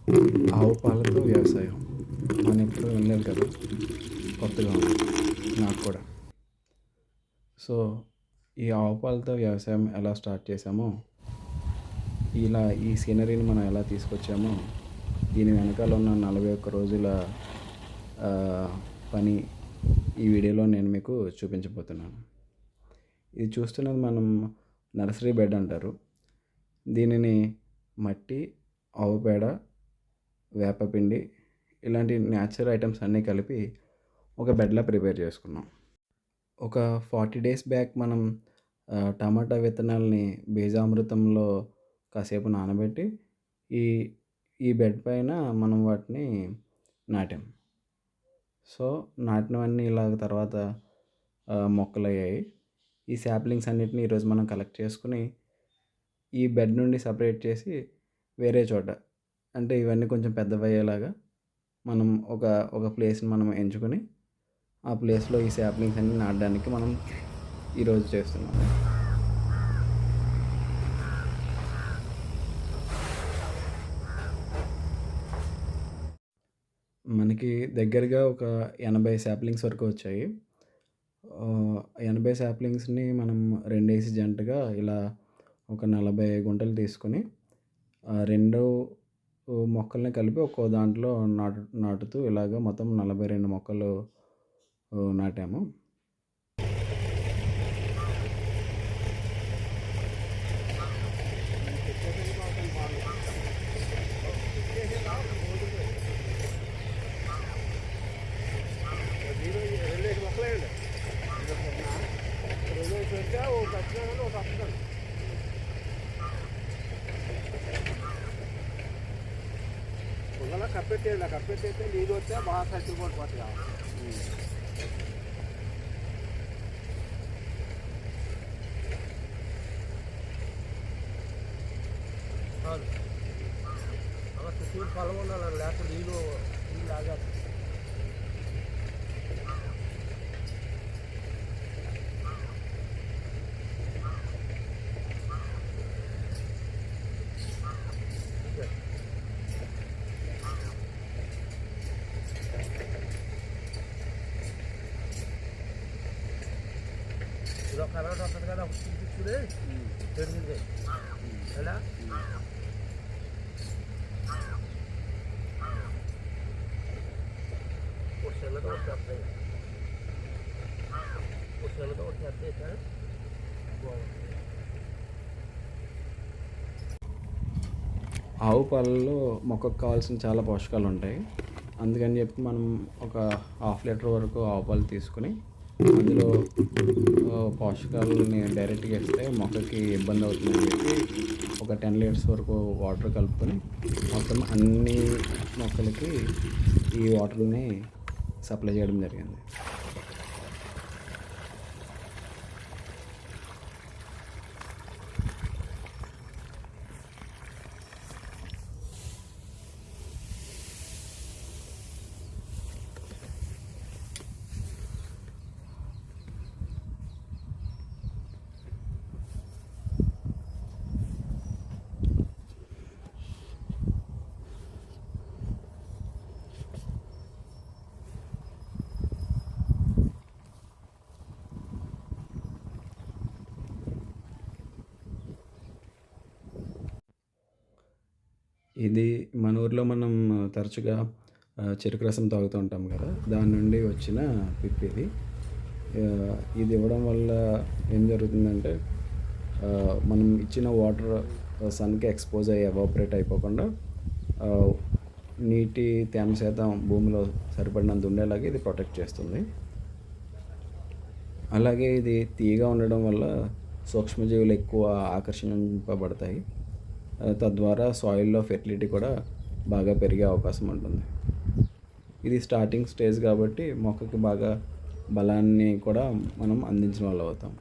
ఆవు పాలతో వ్యవసాయం మనం ఎప్పుడు వినలేదు కదా, కొత్తగా ఉంది నాకు కూడా. సో ఈ ఆవు పాలతో వ్యవసాయం ఎలా స్టార్ట్ చేసామో, ఈ సీనరీని మనం ఎలా తీసుకొచ్చామో, దీని వెనకాల ఉన్న 41 రోజుల ఆ, పని ఈ వీడియోలో నేను మీకు చూపించబోతున్నాను. ఇది చూస్తున్నది మనం నర్సరీ బెడ్ అంటారు. దీనిని మట్టి, ఆవు పేడ, వేపపిండి ఇలాంటి న్యాచురల్ ఐటమ్స్ అన్నీ కలిపి ఒక బెడ్లా ప్రిపేర్ చేసుకున్నాం. ఒక 40 డేస్ బ్యాక్ మనం టమాటా విత్తనాలని బీజామృతంలో కాసేపు నానబెట్టి ఈ ఈ బెడ్ పైన మనం వాటిని నాటాం. సో నాటినవన్నీ ఇలాగ తర్వాత మొక్కలయ్యాయి. ఈ శాప్లింగ్స్ అన్నిటిని ఈరోజు మనం కలెక్ట్ చేసుకుని ఈ బెడ్ నుండి సపరేట్ చేసి వేరే చోట, అంటే ఇవన్నీ కొంచెం పెద్దవయ్యేలాగా మనం ఒక ఒక ప్లేస్ని మనం ఎంచుకొని ఆ ప్లేస్లో ఈ శాప్లింగ్స్ అన్ని నాటడానికి మనం ఈరోజు చేస్తున్నాం. మనకి దగ్గరగా ఒక 80 శాప్లింగ్స్ వరకు వచ్చాయి. 80 శాప్లింగ్స్ని మనం రెండేసి జంటగా ఇలా ఒక 40 గుంటలు తీసుకొని రెండు మొక్కల్ని కలిపి ఒక్కో దాంట్లో నాటుతూ ఇలాగ మొత్తం 42 మొక్కలు నాటాము. కప్పెట్టేస్తే నీళ్ళు వస్తే బాగా సైకిల్ కొట్టుకోవచ్చు. చుట్టూ పొలం ఉండాలి, లేకపోతే నీళ్ళు ఆగా. ఇలా కలర్ వస్తుంది కదా, చూడే పెరిగింది ఎలా వచ్చేళ్ళతో వచ్చేస్తాయి, వచ్చేళ్ళతో వచ్చేస్తాయి సార్. ఆవు పాలలో మొక్కకు కావాల్సిన చాలా పోషకాలు ఉంటాయి. అందుకని చెప్పి మనం ఒక 1/2 లీటర్ వరకు ఆవు పాలు తీసుకుని అందులో పోషకాలని డైరెక్ట్గా ఇస్తే మొక్కకి ఇబ్బంది అవుతుందని చెప్పి ఒక 10 లీటర్స్ వరకు వాటర్ కలుపుకొని మొత్తం అన్ని మొక్కలకి ఈ వాటర్ని సప్లై చేయడం జరిగింది. ఇది మన ఊర్లో మనం తరచుగా చెరుకు రసం తాగుతూ ఉంటాం కదా, దాని నుండి వచ్చిన పిప్ ఇది. ఇది ఇవ్వడం వల్ల ఏం జరుగుతుందంటే మనం ఇచ్చిన వాటర్ సన్కి ఎక్స్పోజ్ అయ్యి ఎవాపరేట్ అయిపోకుండా నీటి తేమ శాతం భూమిలో సరిపడినంత ఉండేలాగా ఇది ప్రొటెక్ట్ చేస్తుంది. అలాగే ఇది తీయగా ఉండడం వల్ల సూక్ష్మజీవులు ఎక్కువ ఆకర్షింపబడతాయి. తద్వారా సాయిల్లో ఫెర్టిలిటీ కూడా బాగా పెరిగే అవకాశం ఉంటుంది. ఇది స్టార్టింగ్ స్టేజ్ కాబట్టి మొక్కకి బాగా బలాన్ని కూడా మనం అందించిన వాళ్ళు అవుతాం.